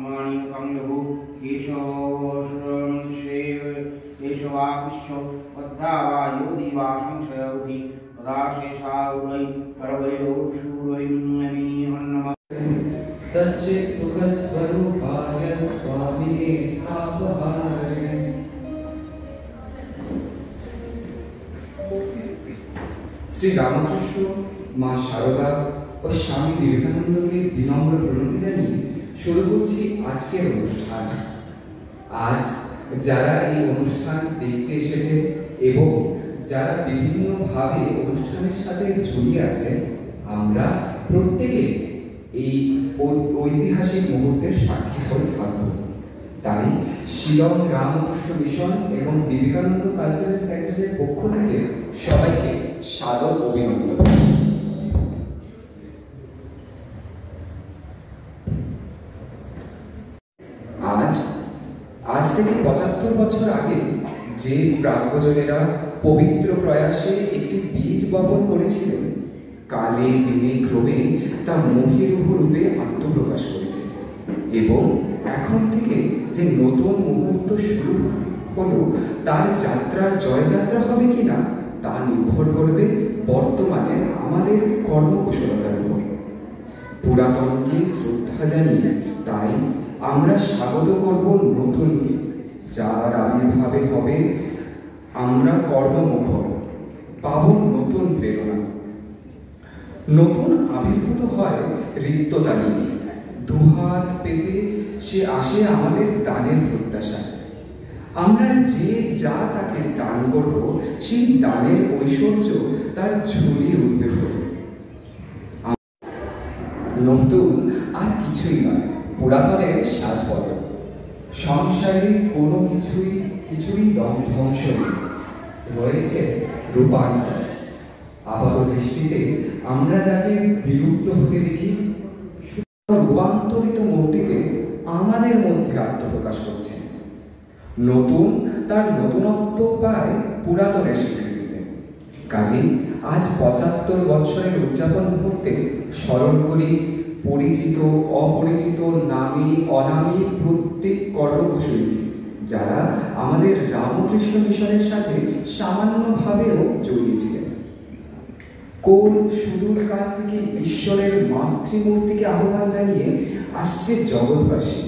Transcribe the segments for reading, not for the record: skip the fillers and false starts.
माणिकं लघु केशवाकृष्य पद्धावा योदिवा संशयोधि पदाशेषावै परवैरौशूरैं नमिनीहन्नमः सच्चित सुख स्वरूपाय स्वामिने तापहारिणे। श्री रामकृष्ण माँ शारदा और स्वामी विवेकानंद के विनम्र प्रणति जानिए शुरू করছি আজকের অনুষ্ঠান। আজ যারা এই অনুষ্ঠান দেখতে এসেছে এবং যারা বিভিন্ন ভাবে অনুষ্ঠানের সাথে জড়িয়ে আছেন, আমরা প্রত্যেকে এই ঐতিহাসিক মুহূর্তের সাক্ষী হয়ে থাকব। তাই শিলং রামকৃষ্ণ মিশন এবং বিবেকানন্দ কালচারাল সেন্টারের পক্ষ থেকে সবাইকে সাদর অভিনন্দন। আজ থেকে ৭৫ বছর আগে যে প্রাজ্ঞজনেরা পবিত্র প্রয়াসে একটি বীজ বপন করেছিলেন, কালে দিনে ক্রমে তা মহিরূহ রূপে আত্মপ্রকাশ করেছে এবং এখন থেকে যে নতুন মুহূর্ত শুরু হলো, তার যাত্রা জয়যাত্রা হবে কিনা তা নির্ভর করবে বর্তমানের আমাদের কর্মকুশলতার উপর। পুরাতনকে শ্রদ্ধা জানিয়ে তাই আমরা স্বাগত করব নতুনকে, যার আবির্ভাবে হবে আমরা কর্মমুখর, পাব নতুন প্রেরণা। নতুন আবির্ভূত হয় রিক্ততা নিয়ে, দুহাত পেতে সে আসে আমাদের দানের প্রত্যাশা। আমরা যে যা তাকে দান করব, সেই দানের ঐশ্বর্য তার ঝুলিয়ে উঠবে। নতুন আর কিছুই নয়, পুরাতনের সাজ বদল। সংসারে কোনো কিছুই ধ্বংস নেই, রয়েছে রূপান্তর। আপাত দৃষ্টিতে আমরা যাকে বিলুপ্ত হতে দেখি, রূপান্তরিত মূর্তিতে আমাদের মধ্যে আত্মপ্রকাশ করছে। নতুন তার নতুনত্ব পায় পুরাতনের স্বীকৃতিতে। কাজেই আজ ৭৫ বছরের উদযাপন মুহূর্তে স্মরণ করি পরিচিত অপরিচিত নামী অনামী প্রত্যেক কর্মকুশলীকে, যারা আমাদের রামকৃষ্ণ মিশনের সাথে সামান্যভাবেও জড়িয়েছিলেন। কোন সুদূর কাল থেকে ঈশ্বরের মাতৃমূর্তিকে আহ্বান জানিয়ে আসছে জগৎবাসী।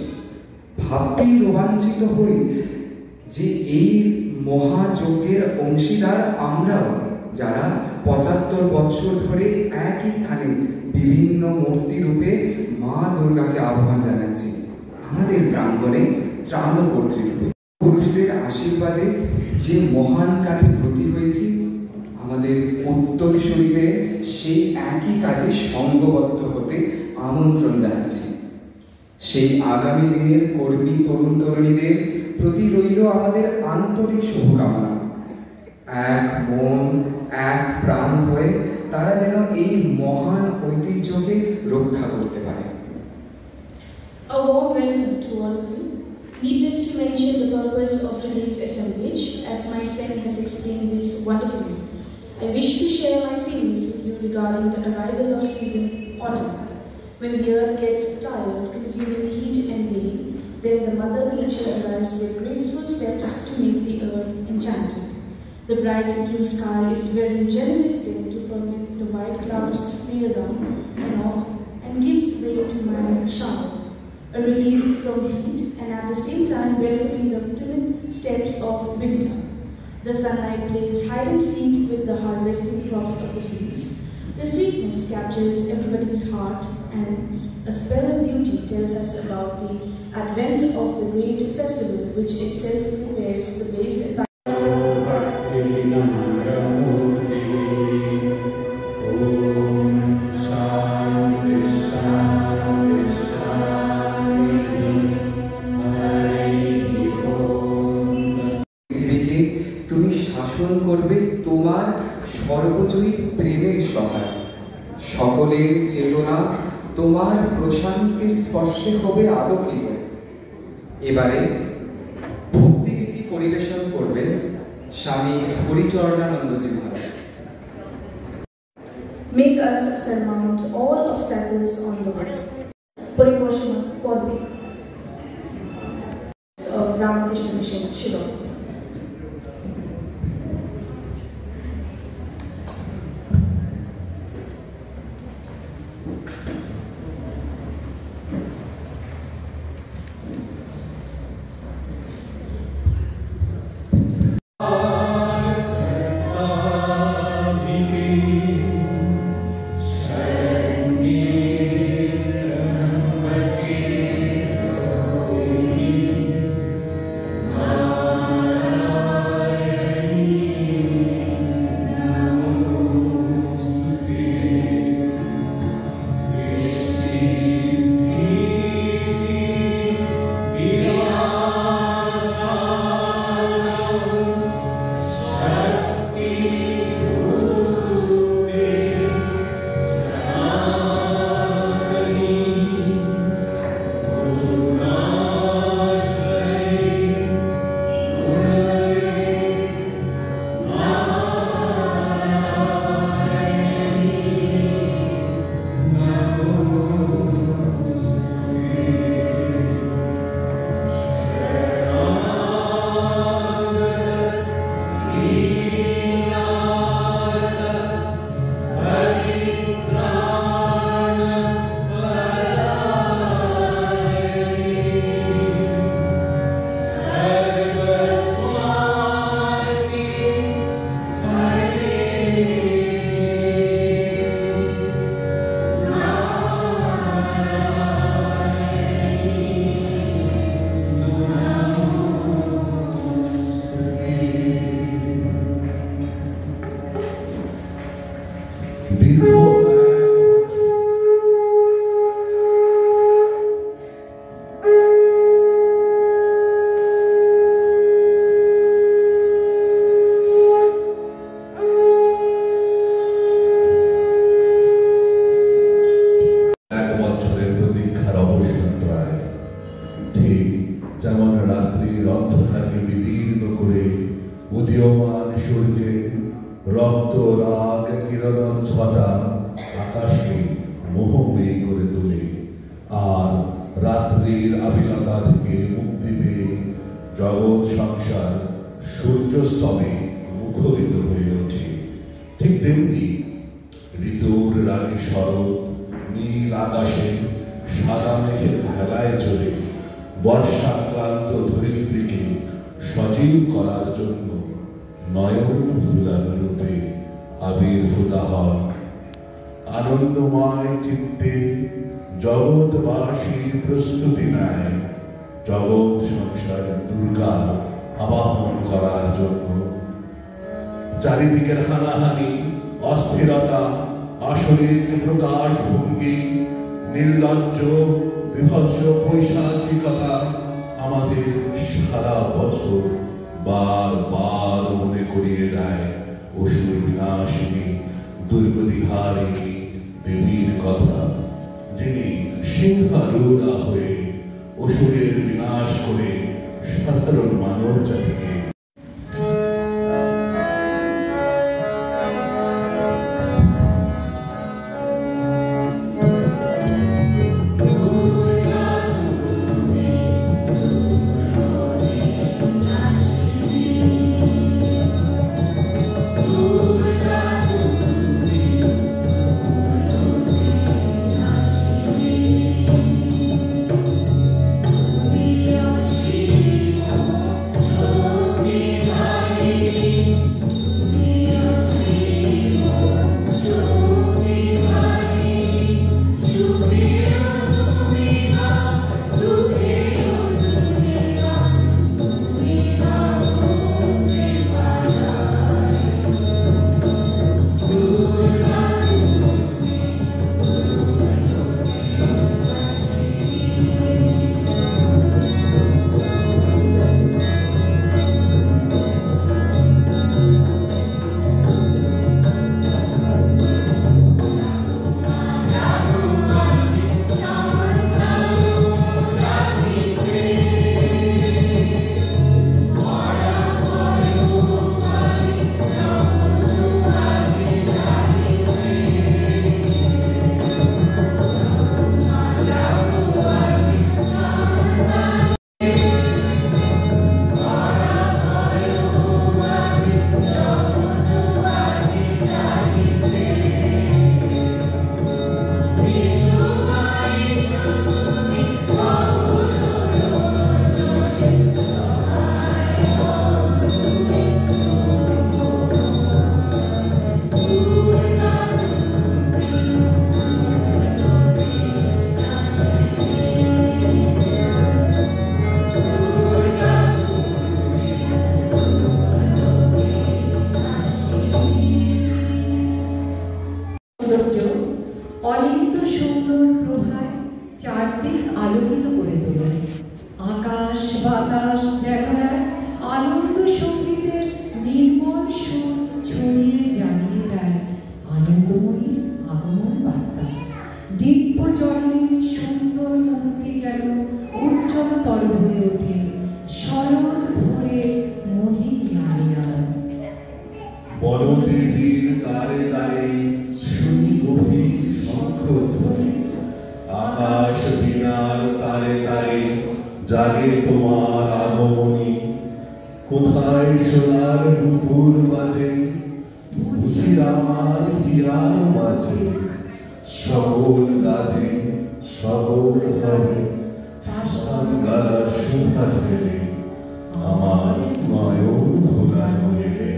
ভাবতেই রোমাঞ্চিত হই যে এই মহাযজ্ঞের অংশীদার আমরাও, যারা ৭৫ বছর ধরে একই স্থানে বিভিন্ন মূর্তি রূপে মা দুর্গাকে আহ্বান জানাচ্ছি আমাদের প্রাঙ্গণে ত্রাণকর্ত্রী রূপে। পুরুষদের আশীর্বাদে যে মহান কাজে ব্রতী হয়েছি, আমাদের উত্তরসূরিদের সেই একই কাজে সঙ্গবদ্ধ হতে আমন্ত্রণ জানাচ্ছি। সেই আগামী দিনের কর্মী তরুণ তরুণীদের প্রতি রইল আমাদের আন্তরিক শুভকামনা। এক মন এক প্রাণ হয়ে তারা যেন এই মহান ঐতিহ্যকে রক্ষা করতে পারে। A warm welcome to all of you. Needless to mention the purpose of today's assemblage, as my friend has explained this wonderfully. I wish to share my feelings with you regarding the arrival of season autumn. When the earth gets tired consuming heat and rain, then the Mother Nature arrives with graceful steps to make the earth enchanted. The bright blue sky is very generous then to permit the white clouds to play around and off and gives way to mild shower, a relief from heat and at the same time welcoming the timid steps of winter. The sunlight plays hide and seek with the harvesting crops of the fields. The sweetness captures everybody's heart, and a spell of beauty tells us about the advent of the great festival, which itself prepares the base environment. তুমি শাসন করবে তোমার সর্বজয়ী প্রেমের সহায়, সকলের চেতনা তোমার প্রশান্তির স্পর্শে হবে আলোকিত। এবারে ভক্তিগীতি পরিবেশন করবেন স্বামী হরিচরণানন্দজি মহারাজ। Make us surmount all obstacles on the way. Pariposhana Korbe. Ramakrishna Mission, Shillong. Oh জাগে তোমার আগমনী, কোথায় সোনার নুপুর বাজে, বুঝি আমার হিয়ার মাঝে, সকল গাজে সকল ভাবে শান গালার সুধা ঢেলে আমার নয়ন ভোগানো এলে।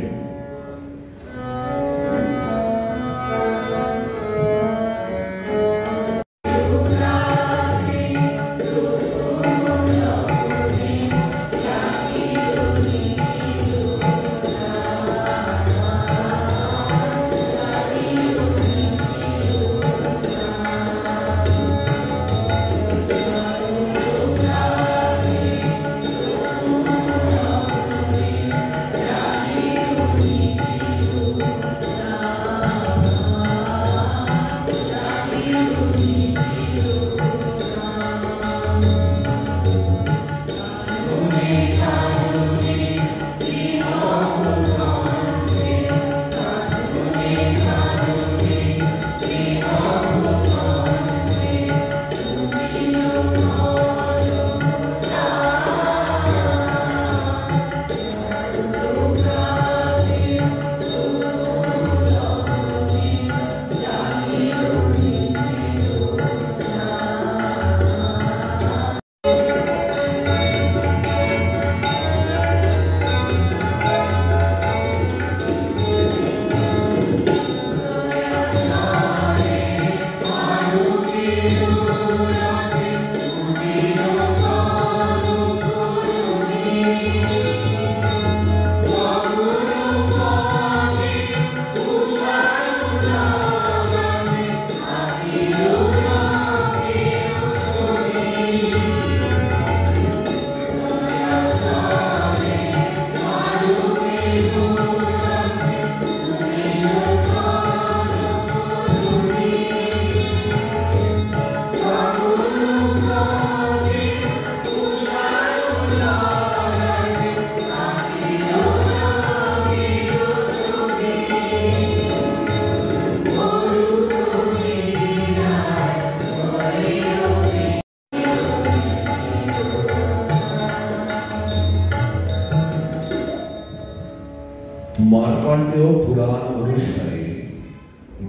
মার্কণ্ডেয় পুরাণ অনুসারে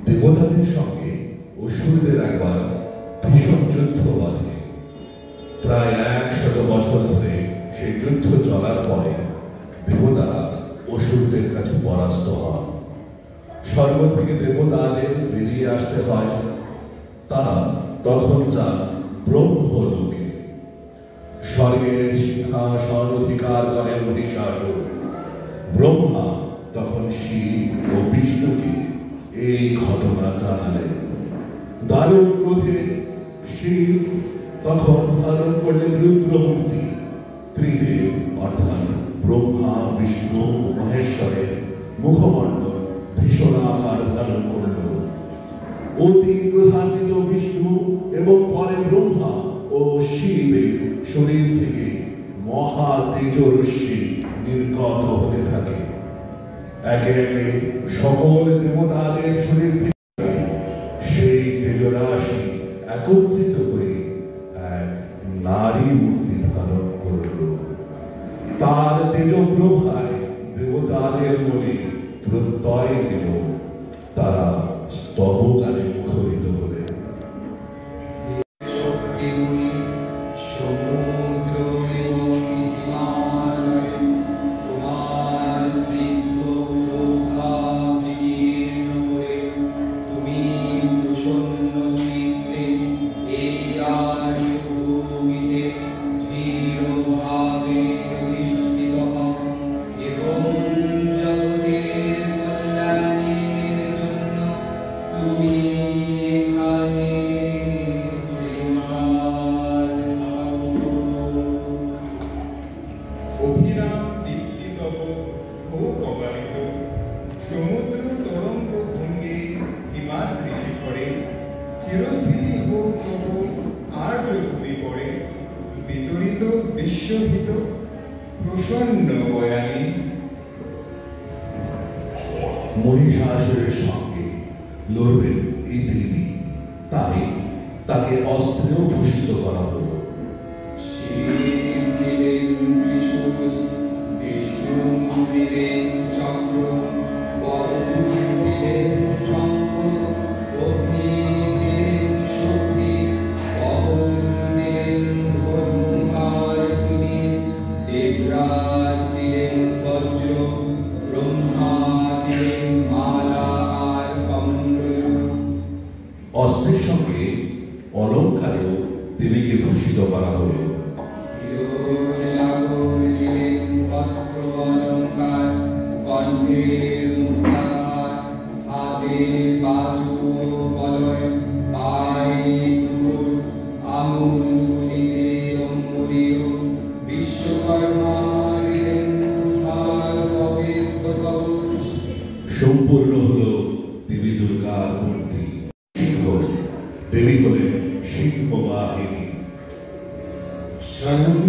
দেবতাদের সঙ্গে অসুরদের একবার ভীষণ যুদ্ধ বাধে। প্রায় 100 বছর ধরে সেই যুদ্ধ চলার পরে দেবতারা অসুরদের কাছে পরাস্ত হন। স্বর্গ থেকে দেবতাদের বেরিয়ে আসতে হয়। তারা তখন যান ব্রহ্মলোকে। স্বর্গের সিংহাসন অধিকার করেন মহিষাসুর। ব্রহ্মা তখন শিব ও বিষ্ণুকে এই ঘটনা জানালেন। দারুণ ক্রোধে শিব তখন ধারণ করলেন রুদ্রমূর্তি। ত্রিদেব অর্থাৎ ব্রহ্মা, বিষ্ণু ও মহেশ্বরের মুখমণ্ডল ভীষণ আকার ধারণ করল। অতি ক্রোধান্বিত বিষ্ণু এবং পরে ব্রহ্মা ও শিবের শরীর থেকে মহা তেজরশ্মি নির্গত হতে থাকে। একে একে সকল দেবতাদের শরীর থেকে সেই তেজরাশি একত্রিত হয়ে এক নারী মূর্তি ধারণ করল। তার তেজপ্রভায় দেবতাদের মনে প্রত্যয় দিল। তারা স্তবগানে মুখরিত হলেন। মহিষাসুরের সঙ্গে লড়বেন এই দেবী, তাই তাকে অস্ত্রেও ভূষিত করা হলো। Amen.